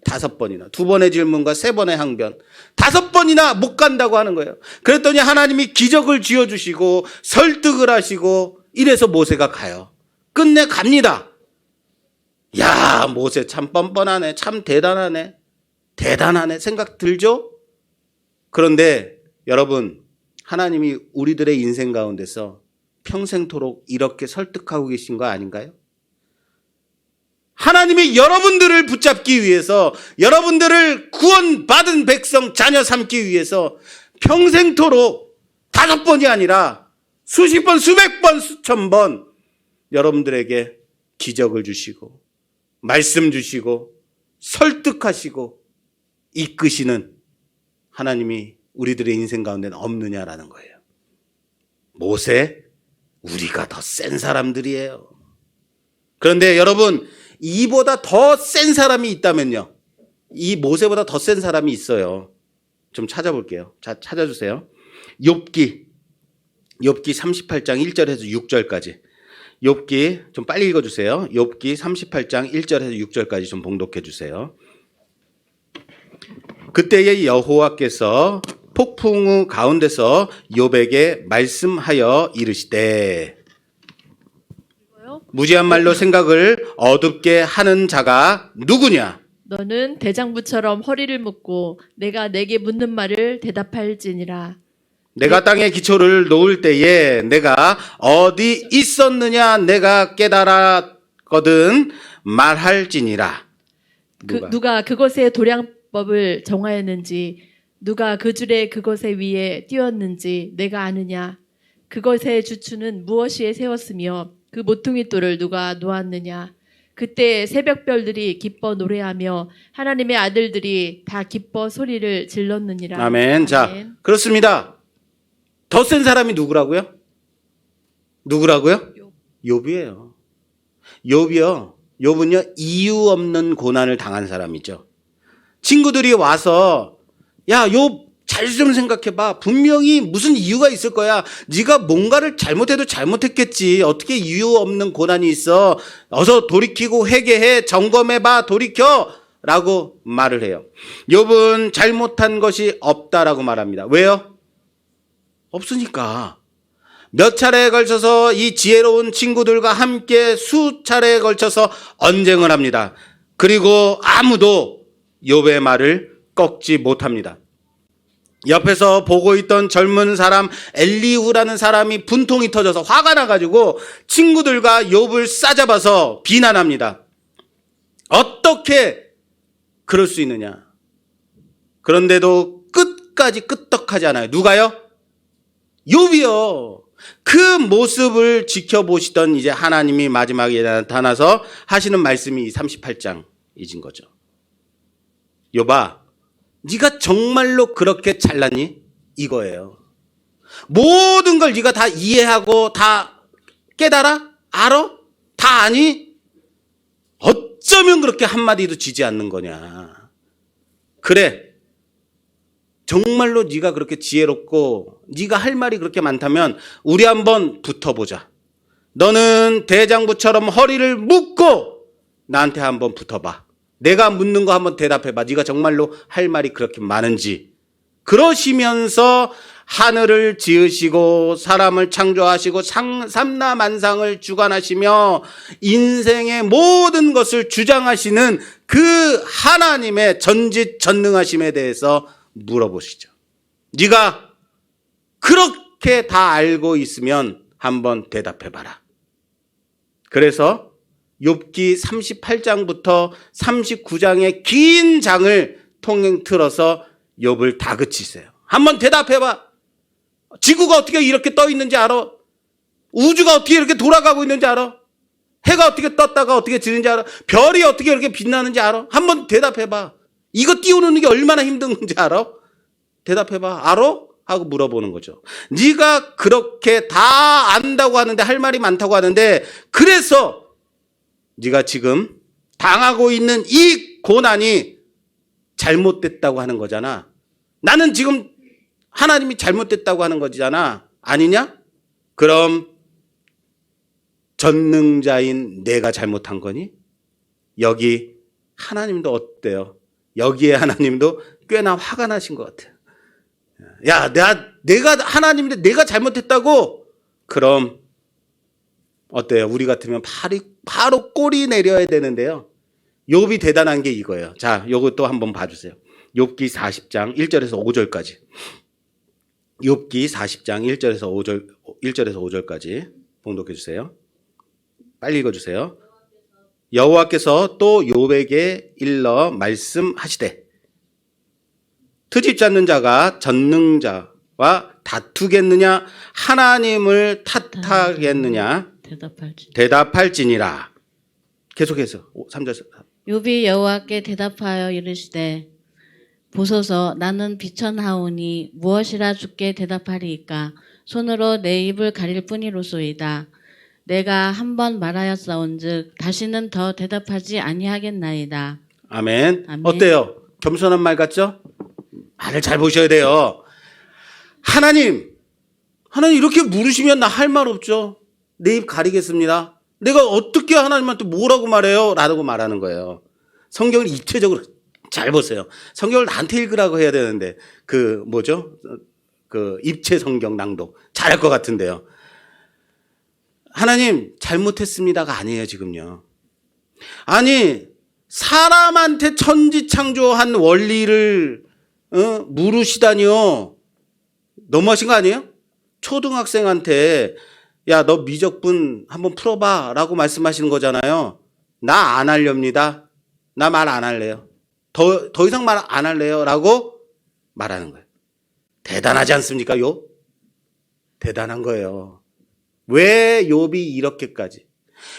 Speaker 1: 5번이나. 2번의 질문과 3번의 항변. 5번이나 못 간다고 하는 거예요. 그랬더니 하나님이 기적을 쥐어주시고 설득을 하시고 이래서 모세가 가요. 끝내 갑니다. 야, 모세 참 뻔뻔하네. 참 대단하네. 대단하네 생각 들죠? 그런데 여러분, 하나님이 우리들의 인생 가운데서 평생토록 이렇게 설득하고 계신 거 아닌가요? 하나님이 여러분들을 붙잡기 위해서, 여러분들을 구원받은 백성 자녀 삼기 위해서 평생토록 5번이 아니라 수십 번, 수백 번, 수천 번 여러분들에게 기적을 주시고 말씀 주시고 설득하시고 이끄시는 하나님이 우리들의 인생 가운데는 없느냐라는 거예요. 모세 우리가 더 센 사람들이에요. 그런데 여러분, 이보다 더 센 사람이 있다면요. 이 모세보다 더 센 사람이 있어요. 좀 찾아볼게요. 자, 찾아주세요. 욥기 38장 1절에서 6절까지. 욥기 좀 빨리 읽어주세요. 욥기 38장 1절에서 6절까지 좀 봉독해 주세요. 그때의 여호와께서 폭풍우 가운데서 욥에게 말씀하여 이르시되 무지한 말로 생각을 어둡게 하는 자가 누구냐?
Speaker 3: 너는 대장부처럼 허리를 묶고 내가 내게 묻는 말을 대답할지니라.
Speaker 1: 내가 땅에 기초를 놓을 때에 내가 어디 있었느냐 내가 깨달았거든 말할지니라.
Speaker 3: 누가 그것의 도량법을 정하였는지 누가 그 줄에 그것의 위에 띄웠는지 내가 아느냐. 그것의 주추는 무엇이에 세웠으며 그 모퉁이 돌을 누가 놓았느냐. 그때 새벽별들이 기뻐 노래하며 하나님의 아들들이 다 기뻐 소리를 질렀느니라.
Speaker 1: 아멘. 자, 그렇습니다. 더 센 사람이 누구라고요? 누구라고요? 욥이에요. 욥은요 이유 없는 고난을 당한 사람이죠. 친구들이 와서 야, 욥 잘 좀 생각해봐. 분명히 무슨 이유가 있을 거야. 네가 뭔가를 잘못해도 잘못했겠지. 어떻게 이유 없는 고난이 있어. 어서 돌이키고 회개해. 점검해봐. 돌이켜. 라고 말을 해요. 욥은 잘못한 것이 없다라고 말합니다. 왜요? 없으니까. 몇 차례에 걸쳐서 이 지혜로운 친구들과 함께 수차례에 걸쳐서 언쟁을 합니다. 그리고 아무도 욥의 말을 꺾지 못합니다. 옆에서 보고 있던 젊은 사람 엘리후라는 사람이 분통이 터져서 화가 나가지고 친구들과 욥을 싸잡아서 비난합니다. 어떻게 그럴 수 있느냐. 그런데도 끝까지 끄떡하지 않아요. 누가요? 욥이요. 그 모습을 지켜보시던 이제 하나님이 마지막에 나타나서 하시는 말씀이 38장이신 거죠. 욥아, 네가 정말로 그렇게 잘났니? 이거예요. 모든 걸 네가 다 이해하고 다 깨달아? 알아? 다 아니? 어쩌면 그렇게 한마디도 지지 않는 거냐. 그래. 정말로 네가 그렇게 지혜롭고 네가 할 말이 그렇게 많다면 우리 한번 붙어보자. 너는 대장부처럼 허리를 묶고 나한테 한번 붙어봐. 내가 묻는 거 한번 대답해봐. 네가 정말로 할 말이 그렇게 많은지. 그러시면서 하늘을 지으시고 사람을 창조하시고 삼라만상을 주관하시며 인생의 모든 것을 주장하시는 그 하나님의 전지전능하심에 대해서 물어보시죠. 네가 그렇게 다 알고 있으면 한번 대답해봐라. 그래서 욥기 38장부터 39장의 긴 장을 통틀어서 욥을 다그치세요. 한번 대답해봐. 지구가 어떻게 이렇게 떠 있는지 알아? 우주가 어떻게 이렇게 돌아가고 있는지 알아? 해가 어떻게 떴다가 어떻게 지는지 알아? 별이 어떻게 이렇게 빛나는지 알아? 한번 대답해봐. 이거 띄워놓는 게 얼마나 힘든 건지 알아? 대답해봐. 알아? 하고 물어보는 거죠. 네가 그렇게 다 안다고 하는데 할 말이 많다고 하는데 그래서 네가 지금 당하고 있는 이 고난이 잘못됐다고 하는 거잖아. 나는 지금 하나님이 잘못됐다고 하는 거잖아. 아니냐? 그럼 전능자인 내가 잘못한 거니? 여기 하나님도 어때요? 여기에 하나님도 꽤나 화가 나신 것 같아요. 야, 내가 하나님인데 내가 잘못했다고? 그럼 어때요? 우리 같으면 바로 꼬리 내려야 되는데요. 욥이 대단한 게 이거예요. 자, 요것도 한번 봐주세요. 욥기 40장 1절에서 5절까지. 욥기 40장 1절에서 5절까지 봉독해 주세요. 빨리 읽어주세요. 여호와께서 또 욥에게 일러 말씀하시되 트집 잡는 자가 전능자와 다투겠느냐 하나님을 탓하겠느냐 대답할지니라. 계속해서 3절.
Speaker 2: 욥이 여호와께 대답하여 이르시되 보소서 나는 비천하오니 무엇이라 주께 대답하리이까 손으로 내 입을 가릴 뿐이로소이다. 내가 한 번 말하였사온즉 다시는 더 대답하지 아니하겠나이다.
Speaker 1: 아멘.
Speaker 2: 아멘.
Speaker 1: 어때요? 겸손한 말 같죠? 말을 잘 보셔야 돼요. 하나님 이렇게 물으시면 나 할 말 없죠. 내 입 가리겠습니다. 내가 어떻게 하나님한테 뭐라고 말해요? 라고 말하는 거예요. 성경을 입체적으로 잘 보세요. 성경을 나한테 읽으라고 해야 되는데 그 입체 성경 낭독 잘할 것 같은데요. 하나님 잘못했습니다가 아니에요 지금요. 아니 사람한테 천지창조한 원리를 물으시다니요. 너무하신 거 아니에요? 초등학생한테 야 너 미적분 한번 풀어봐 라고 말씀하시는 거잖아요. 나 안 하렵니다. 나 말 안 할래요. 더 이상 말 안 할래요 라고 말하는 거예요. 대단하지 않습니까? 욥? 대단한 거예요. 왜 욥이 이렇게까지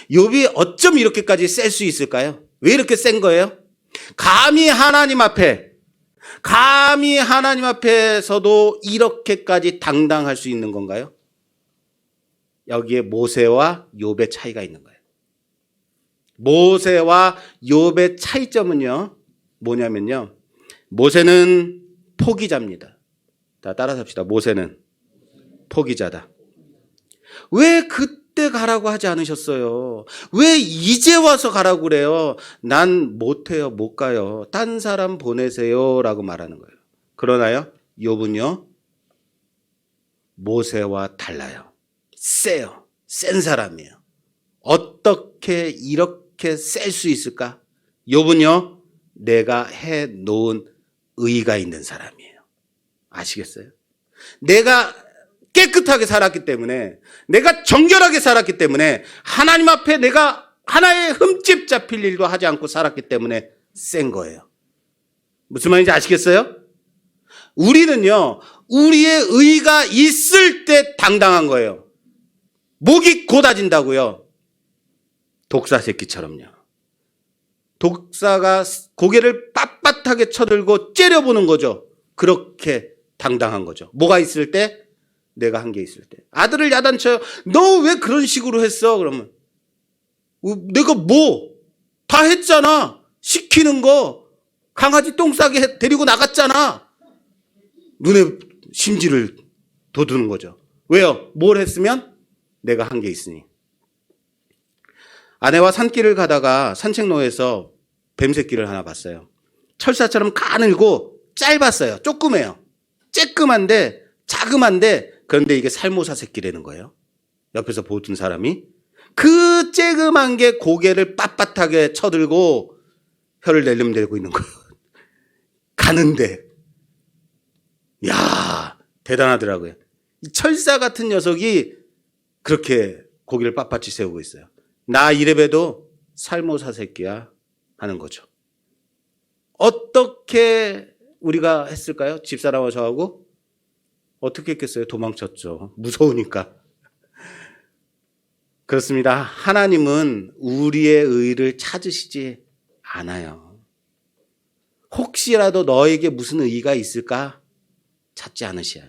Speaker 1: 욥이 어쩜 이렇게까지 셀 수 있을까요? 왜 이렇게 센 거예요? 감히 하나님 앞에서도 이렇게까지 당당할 수 있는 건가요? 여기에 모세와 욥의 차이가 있는 거예요. 모세와 욥의 차이점은요 뭐냐면요, 모세는 포기자입니다. 다 따라서 합시다. 모세는 포기자다. 왜 그때 가라고 하지 않으셨어요? 왜 이제 와서 가라고 그래요? 난 못해요, 못 가요. 딴 사람 보내세요 라고 말하는 거예요. 그러나요 욥은요 모세와 달라요. 세요. 센 사람이에요. 어떻게 이렇게 셀 수 있을까? 욥은요 내가 해놓은 의가 있는 사람이에요. 아시겠어요? 내가 깨끗하게 살았기 때문에, 내가 정결하게 살았기 때문에, 하나님 앞에 내가 하나의 흠집 잡힐 일도 하지 않고 살았기 때문에 센 거예요. 무슨 말인지 아시겠어요? 우리는요 우리의 의가 있을 때 당당한 거예요. 목이 곧아진다고요. 독사 새끼처럼요. 독사가 고개를 빳빳하게 쳐들고 째려보는 거죠. 그렇게 당당한 거죠. 뭐가 있을 때? 내가 한 게 있을 때. 아들을 야단쳐요. 너 왜 그런 식으로 했어? 그러면 내가 다 했잖아. 시키는 거 강아지 똥 싸게 데리고 나갔잖아. 눈에 심지를 돋우는 거죠. 왜요? 뭘 했으면? 내가 한 게 있으니. 아내와 산길을 가다가 산책로에서 뱀새끼를 하나 봤어요. 철사처럼 가늘고 짧았어요. 조그매요. 쬐끔한데 자그만데, 그런데 이게 살모사 새끼라는 거예요. 옆에서 보던 사람이 그 쬐그만 게 고개를 빳빳하게 쳐들고 혀를 내름대고 있는 거예요. 가는데 야 대단하더라고요. 이 철사 같은 녀석이 그렇게 고개를 빳빳이 세우고 있어요. 나 이래봬도 살모사 새끼야 하는 거죠. 어떻게 우리가 했을까요? 집사람과 저하고 어떻게 했겠어요? 도망쳤죠. 무서우니까. 그렇습니다. 하나님은 우리의 의를 찾으시지 않아요. 혹시라도 너에게 무슨 의가 있을까? 찾지 않으셔요.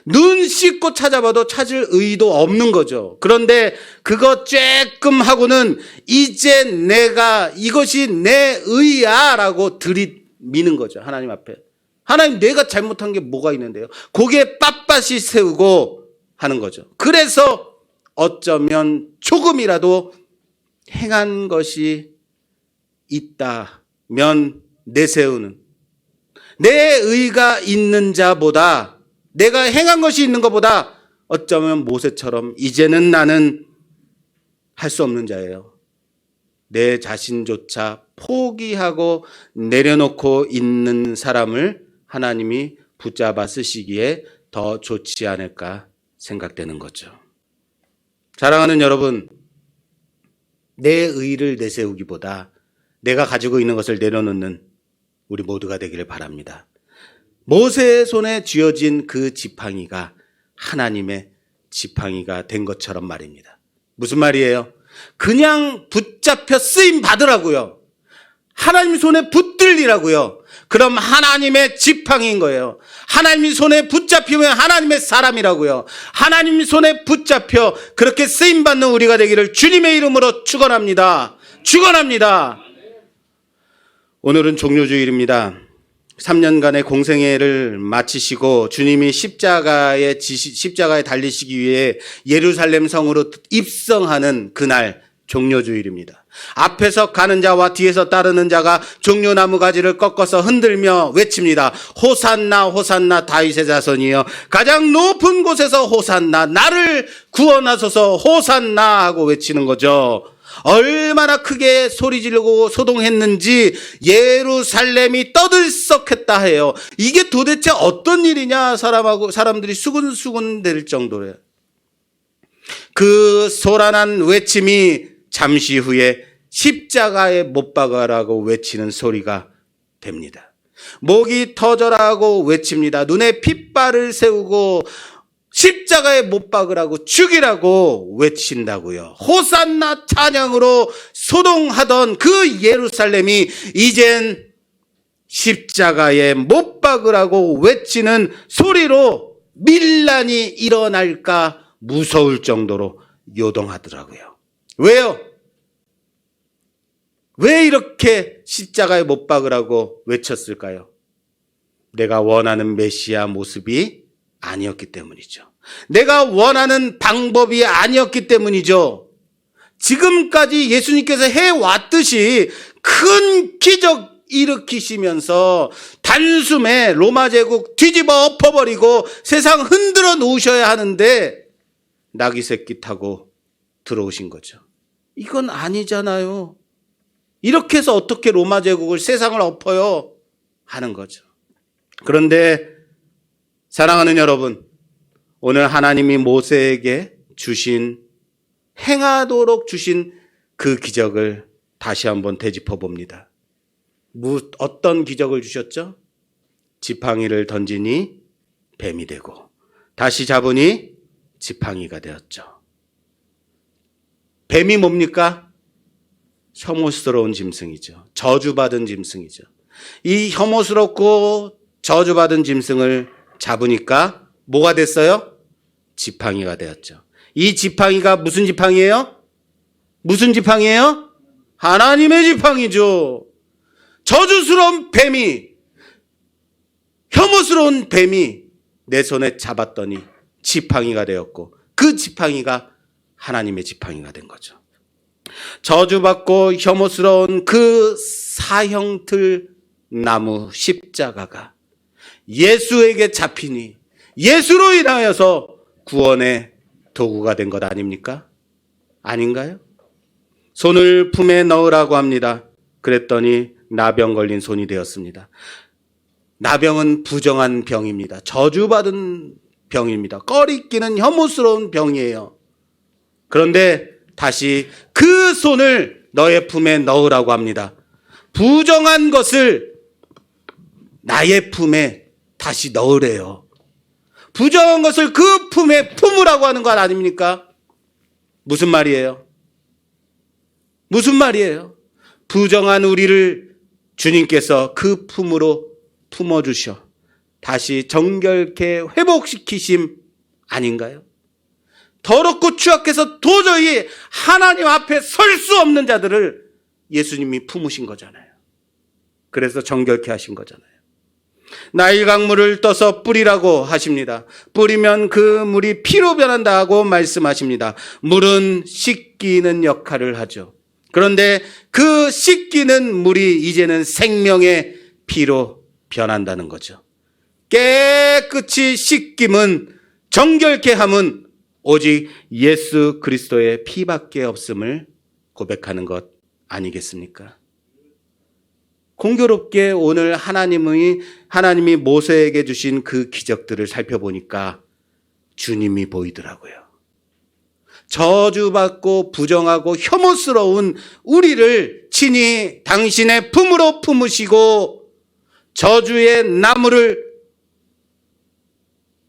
Speaker 1: 눈 씻고 찾아봐도 찾을 의도 없는 거죠. 그런데 그거 쬐끔 하고는 이제 내가 이것이 내 의야 라고 들이미는 거죠. 하나님 앞에. 하나님 내가 잘못한 게 뭐가 있는데요? 고개 빳빳이 세우고 하는 거죠. 그래서 어쩌면 조금이라도 행한 것이 있다면 내세우는, 내 의가 있는 자보다, 내가 행한 것이 있는 것보다 어쩌면 모세처럼 이제는 나는 할 수 없는 자예요. 내 자신조차 포기하고 내려놓고 있는 사람을 하나님이 붙잡아 쓰시기에 더 좋지 않을까 생각되는 거죠. 사랑하는 여러분, 내 의를 내세우기보다 내가 가지고 있는 것을 내려놓는 우리 모두가 되기를 바랍니다. 모세의 손에 쥐어진 그 지팡이가 하나님의 지팡이가 된 것처럼 말입니다. 무슨 말이에요? 그냥 붙잡혀 쓰임 받으라고요. 하나님 손에 붙들리라고요. 그럼 하나님의 지팡이인 거예요. 하나님 손에 붙잡히면 하나님의 사람이라고요. 하나님 손에 붙잡혀 그렇게 쓰임받는 우리가 되기를 주님의 이름으로 축원합니다. 축원합니다. 오늘은 종료주일입니다. 3년간의 공생애를 마치시고 주님이 십자가에 달리시기 위해 예루살렘 성으로 입성하는 그날 종료주일입니다. 앞에서 가는 자와 뒤에서 따르는 자가 종려나무 가지를 꺾어서 흔들며 외칩니다. 호산나 호산나 다윗의 자손이여, 가장 높은 곳에서 호산나, 나를 구원하소서 호산나 하고 외치는 거죠. 얼마나 크게 소리 지르고 소동했는지 예루살렘이 떠들썩했다 해요. 이게 도대체 어떤 일이냐 사람들이 수군수군 될 정도예요. 그 소란한 외침이 잠시 후에 십자가에 못 박아라고 외치는 소리가 됩니다. 목이 터져라고 외칩니다. 눈에 핏발을 세우고 십자가에 못 박으라고 죽이라고 외친다고요. 호산나 찬양으로 소동하던 그 예루살렘이 이젠 십자가에 못 박으라고 외치는 소리로 밀란이 일어날까 무서울 정도로 요동하더라고요. 왜요? 왜 이렇게 십자가에 못 박으라고 외쳤을까요? 내가 원하는 메시아 모습이 아니었기 때문이죠. 내가 원하는 방법이 아니었기 때문이죠. 지금까지 예수님께서 해왔듯이 큰 기적 일으키시면서 단숨에 로마 제국 뒤집어 엎어버리고 세상 흔들어 놓으셔야 하는데 나귀 새끼 타고 들어오신 거죠. 이건 아니잖아요. 이렇게 해서 어떻게 로마 제국을 세상을 엎어요? 하는 거죠. 그런데 사랑하는 여러분, 오늘 하나님이 모세에게 주신, 행하도록 주신 그 기적을 다시 한번 되짚어 봅니다. 어떤 기적을 주셨죠? 지팡이를 던지니 뱀이 되고 다시 잡으니 지팡이가 되었죠. 뱀이 뭡니까? 혐오스러운 짐승이죠. 저주받은 짐승이죠. 이 혐오스럽고 저주받은 짐승을 잡으니까 뭐가 됐어요? 지팡이가 되었죠. 이 지팡이가 무슨 지팡이에요? 무슨 지팡이에요? 하나님의 지팡이죠. 저주스러운 뱀이, 혐오스러운 뱀이 내 손에 잡았더니 지팡이가 되었고 그 지팡이가 하나님의 지팡이가 된 거죠. 저주받고 혐오스러운 그 사형틀 나무 십자가가 예수에게 잡히니 예수로 인하여서 구원의 도구가 된 것 아닙니까? 아닌가요? 손을 품에 넣으라고 합니다. 그랬더니 나병 걸린 손이 되었습니다. 나병은 부정한 병입니다. 저주받은 병입니다. 꺼리끼는 혐오스러운 병이에요. 그런데 다시 그 손을 너의 품에 넣으라고 합니다. 부정한 것을 나의 품에 다시 넣으래요. 부정한 것을 그 품에 품으라고 하는 것 아닙니까? 무슨 말이에요? 무슨 말이에요? 부정한 우리를 주님께서 그 품으로 품어주셔 다시 정결케 회복시키심 아닌가요? 더럽고 추악해서 도저히 하나님 앞에 설 수 없는 자들을 예수님이 품으신 거잖아요. 그래서 정결케 하신 거잖아요. 나일 강물을 떠서 뿌리라고 하십니다. 뿌리면 그 물이 피로 변한다 하고 말씀하십니다. 물은 씻기는 역할을 하죠. 그런데 그 씻기는 물이 이제는 생명의 피로 변한다는 거죠. 깨끗이 씻김은, 정결케 함은 오직 예수 그리스도의 피밖에 없음을 고백하는 것 아니겠습니까? 공교롭게 오늘 하나님이 모세에게 주신 그 기적들을 살펴보니까 주님이 보이더라고요. 저주받고 부정하고 혐오스러운 우리를 친히 당신의 품으로 품으시고 저주의 나무를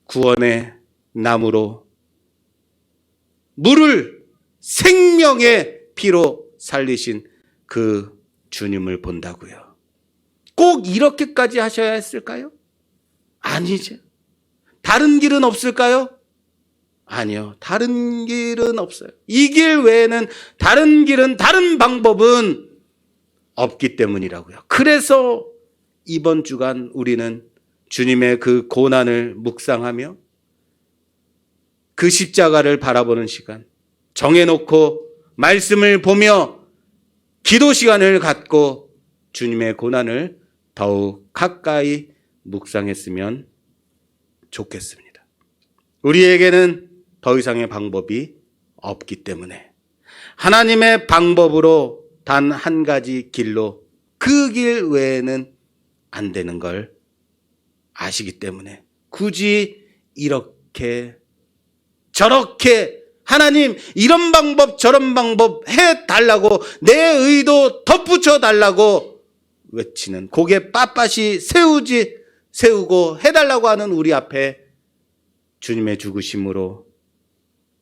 Speaker 1: 구원의 나무로 물을 생명의 피로 살리신 그 주님을 본다고요. 꼭 이렇게까지 하셔야 했을까요? 아니죠. 다른 길은 없을까요? 아니요. 다른 길은 없어요. 이 길 외에는 다른 길은, 다른 방법은 없기 때문이라고요. 그래서 이번 주간 우리는 주님의 그 고난을 묵상하며 그 십자가를 바라보는 시간, 정해놓고 말씀을 보며 기도 시간을 갖고 주님의 고난을 더욱 가까이 묵상했으면 좋겠습니다. 우리에게는 더 이상의 방법이 없기 때문에 하나님의 방법으로 단 한 가지 길로, 그 길 외에는 안 되는 걸 아시기 때문에 굳이 이렇게 저렇게 하나님 이런 방법 저런 방법 해달라고, 내 의도 덧붙여 달라고 외치는, 고개 빳빳이 세우고 해달라고 하는 우리 앞에 주님의 죽으심으로,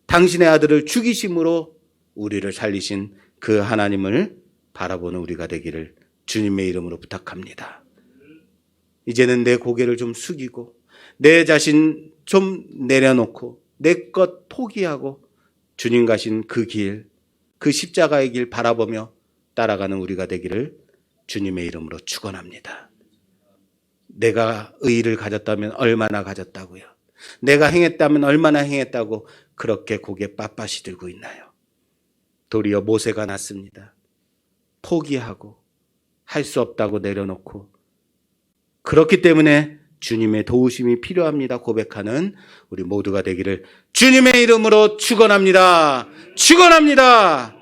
Speaker 1: 당신의 아들을 죽이심으로 우리를 살리신 그 하나님을 바라보는 우리가 되기를 주님의 이름으로 부탁합니다. 이제는 내 고개를 좀 숙이고 내 자신 좀 내려놓고 내 것 포기하고 주님 가신 그 길, 그 십자가의 길 바라보며 따라가는 우리가 되기를 주님의 이름으로 축원합니다. 내가 의의를 가졌다면 얼마나 가졌다고요? 내가 행했다면 얼마나 행했다고 그렇게 고개 빳빳이 들고 있나요? 도리어 모세가 낫습니다. 포기하고 할 수 없다고 내려놓고, 그렇기 때문에 주님의 도우심이 필요합니다 고백하는 우리 모두가 되기를 주님의 이름으로 축원합니다. 축원합니다.